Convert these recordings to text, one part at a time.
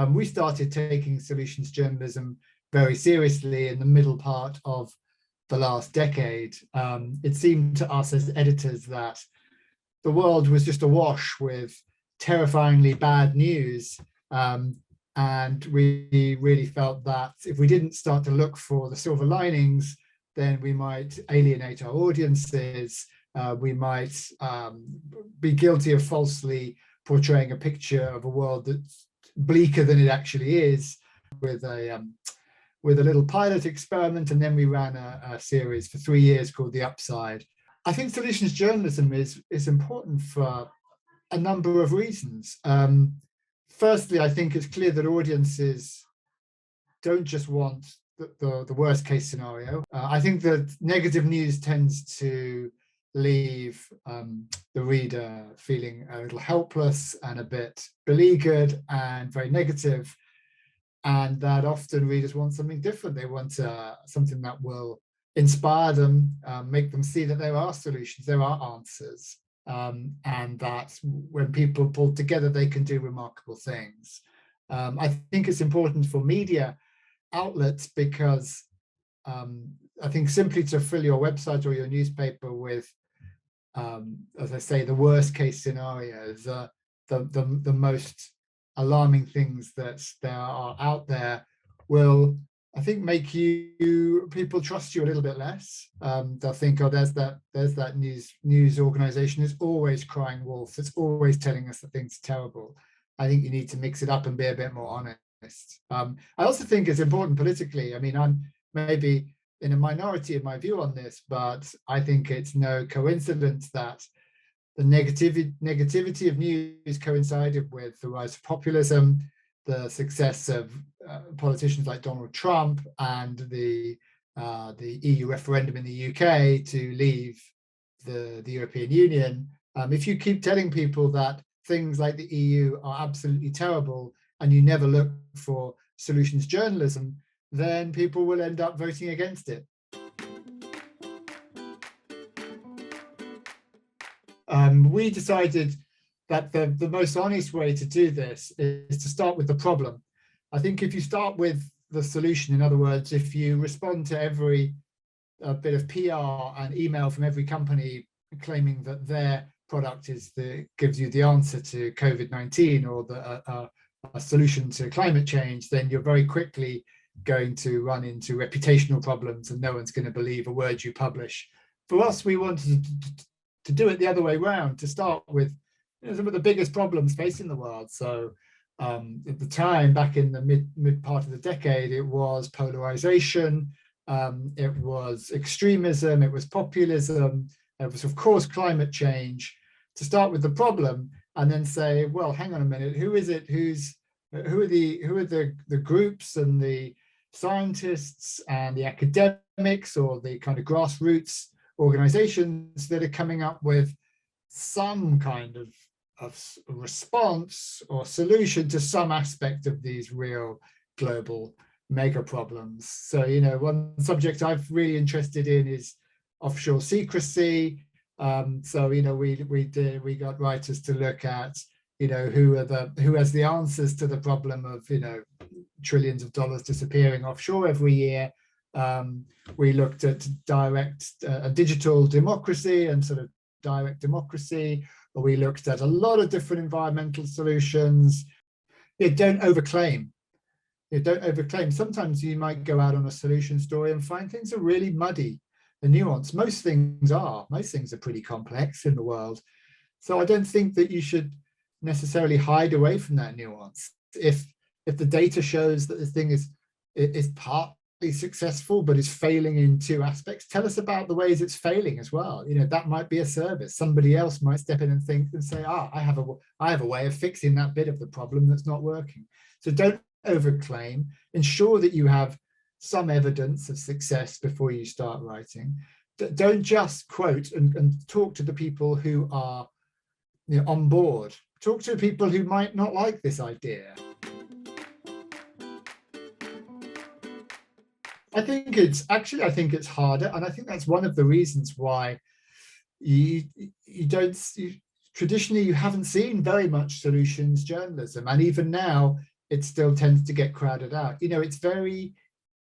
We started taking solutions journalism very seriously in the middle part of the last decade. It seemed to us as editors that the world was just awash with terrifyingly bad news. And we really felt that if we didn't start to look for the silver linings, then we might alienate our audiences. We might be guilty of falsely portraying a picture of a world that's bleaker than it actually is, with a little pilot experiment. And then we ran a series for 3 years called The Upside. I think solutions journalism is important for a number of reasons. Firstly, I think it's clear that audiences don't just want the worst case scenario. I think that negative news tends to leave the reader feeling a little helpless and a bit beleaguered and very negative, and that often readers want something different. They want something that will inspire them, make them see that there are solutions, there are answers, and that when people pull together, they can do remarkable things. I think it's important for media outlets because I think simply to fill your website or your newspaper with, as I say, the worst case scenarios, the most alarming things that there are out there will, I think, make people trust you a little bit less. They'll think, oh, there's that news organization is always crying wolf. It's always telling us that things are terrible. I think you need to mix it up and be a bit more honest. I also think it's important politically. I mean, I'm maybe in a minority in my view on this, but I think it's no coincidence that the negativity of news coincided with the rise of populism, the success of politicians like Donald Trump, and the EU referendum in the UK to leave the European Union. If you keep telling people that things like the EU are absolutely terrible and you never look for solutions journalism, then people will end up voting against it. We decided that the most honest way to do this is to start with the problem. I think if you start with the solution, in other words, if you respond to every bit of PR and email from every company claiming that their product gives you the answer to COVID-19 or a solution to climate change, then you're very quickly going to run into reputational problems and no one's going to believe a word you publish. For us, we wanted to do it the other way around, to start with some of the biggest problems facing the world. So at the time, back in the mid part of the decade, it was polarization, it was extremism, it was populism, it was, of course, climate change. To start with the problem and then say, well, hang on a minute, who is it? Who are the groups and the scientists and the academics or the kind of grassroots organizations that are coming up with some kind of response or solution to some aspect of these real global mega problems? So, one subject I've really interested in is offshore secrecy. So, we got writers to look at, who has the answers to the problem of, trillions of dollars disappearing offshore every year. We looked at digital democracy and sort of direct democracy. We looked at a lot of different environmental solutions. Don't overclaim. Don't overclaim. Sometimes you might go out on a solution story and find things are really muddy and nuanced. Most things are pretty complex in the world. So I don't think that you should necessarily hide away from that nuance. If the data shows that the thing is partly successful but is failing in two aspects, tell us about the ways it's failing as well. That might be a service. Somebody else might step in and think and say, I have a way of fixing that bit of the problem that's not working. So don't overclaim. Ensure that you have some evidence of success before you start writing. Don't just quote and talk to the people who are on board. Talk to people who might not like this idea. I think it's harder, and I think that's one of the reasons why traditionally you haven't seen very much solutions journalism, and even now it still tends to get crowded out. It's very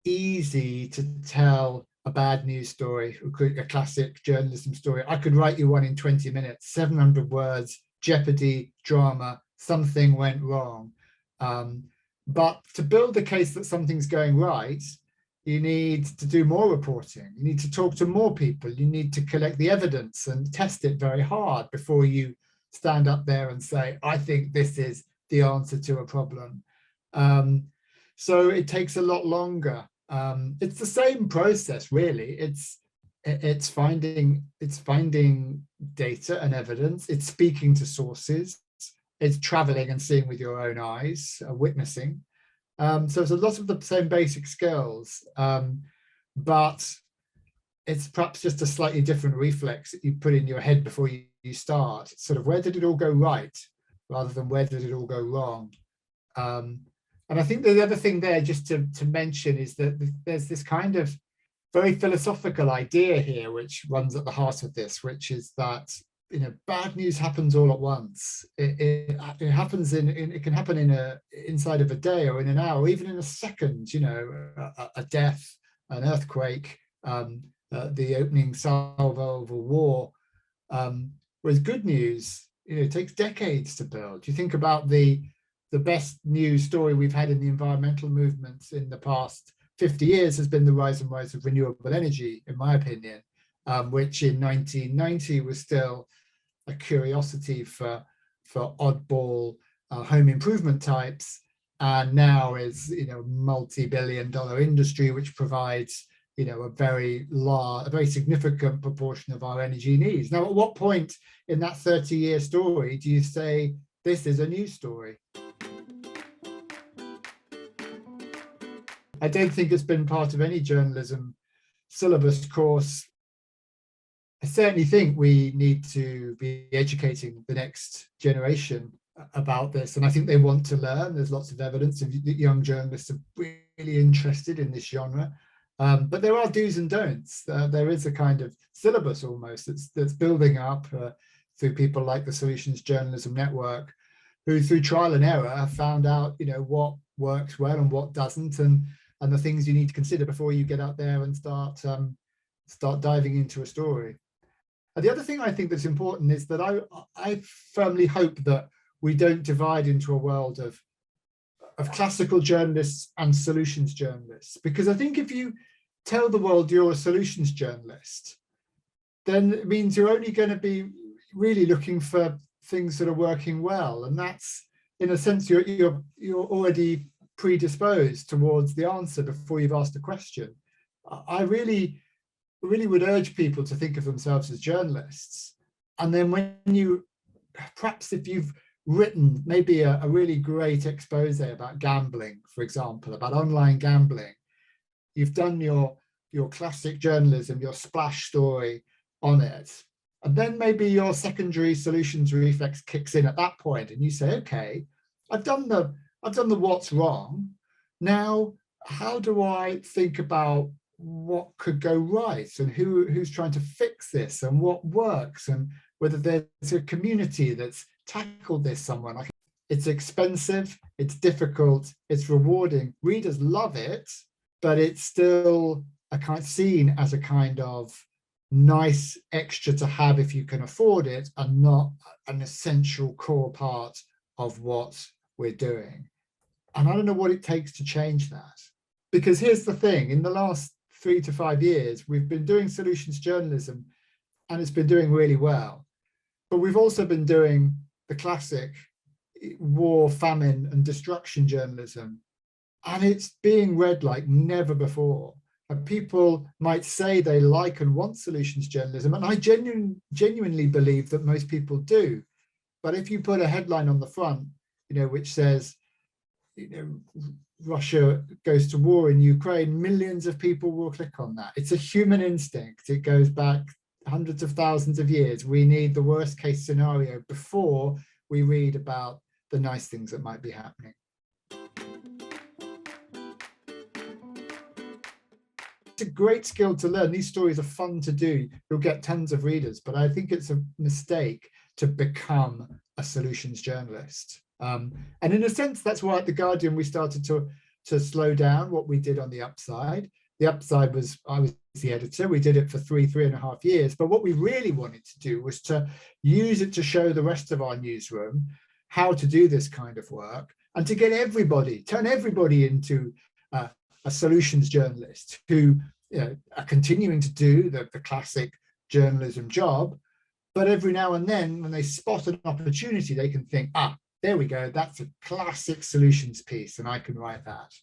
easy to tell a bad news story, a classic journalism story. I could write you one in 20 minutes, 700 words, jeopardy, drama, something went wrong. But to build the case that something's going right, you need to do more reporting. You need to talk to more people. You need to collect the evidence and test it very hard before you stand up there and say, I think this is the answer to a problem. So it takes a lot longer. It's the same process, really. It's finding data and evidence. It's speaking to sources. It's traveling and seeing with your own eyes, witnessing. So it's a lot of the same basic skills, but it's perhaps just a slightly different reflex that you put in your head before you start. It's sort of, where did it all go right, rather than where did it all go wrong? And I think the other thing there, just to mention, is that there's this kind of very philosophical idea here, which runs at the heart of this, which is that bad news happens all at once. It happens it can happen inside of a day or in an hour, or even in a second. A death, an earthquake, the opening salvo of a war. Whereas good news, it takes decades to build. You think about the best news story we've had in the environmental movements in the past 50 years has been the rise of renewable energy, in my opinion, which in 1990 was still a curiosity for oddball home improvement types, and now is multi-billion-dollar industry which provides a very significant proportion of our energy needs. Now, at what point in that 30-year story do you say this is a news story? I don't think it's been part of any journalism syllabus course. I certainly think we need to be educating the next generation about this, and I think they want to learn. There's lots of evidence that young journalists are really interested in this genre, but there are do's and don'ts. There is a kind of syllabus almost that's building up through people like the Solutions Journalism Network, who through trial and error have found out what works well and what doesn't, and the things you need to consider before you get out there and start diving into a story. And the other thing I think that's important is that I firmly hope that we don't divide into a world of classical journalists and solutions journalists, because I think if you tell the world you're a solutions journalist, then it means you're only going to be really looking for things that are working well, and that's, in a sense, you're already predisposed towards the answer before you've asked a question. I really would urge people to think of themselves as journalists, and then perhaps if you've written maybe a really great expose about gambling, for example, about online gambling, you've done your classic journalism, your splash story on it, and then maybe your secondary solutions reflex kicks in at that point, and you say, okay, I've done the what's wrong. Now, how do I think about what could go right, and who's trying to fix this, and what works, and whether there's a community that's tackled this somewhere. It's expensive, it's difficult, it's rewarding. Readers love it, but it's still seen as a kind of nice extra to have if you can afford it, and not an essential core part of what we're doing. And I don't know what it takes to change that. Because here's the thing, in the last 3 to 5 years, we've been doing solutions journalism, and it's been doing really well. But we've also been doing the classic war, famine, and destruction journalism, and it's being read like never before. And people might say they like and want solutions journalism, and I genuinely believe that most people do. But if you put a headline on the front, which says, Russia goes to war in Ukraine, millions of people will click on that. It's a human instinct. It goes back hundreds of thousands of years. We need the worst case scenario before we read about the nice things that might be happening. It's a great skill to learn. These stories are fun to do. You'll get tons of readers, but I think it's a mistake to become a solutions journalist. And in a sense, that's why at The Guardian we started to slow down what we did on the upside. The upside was, I was the editor. We did it for 3.5 years. But what we really wanted to do was to use it to show the rest of our newsroom how to do this kind of work, and to get everybody, turn everybody into a solutions journalist who are continuing to do the classic journalism job. But every now and then, when they spot an opportunity, they can think, there we go, that's a classic solutions piece, and I can write that.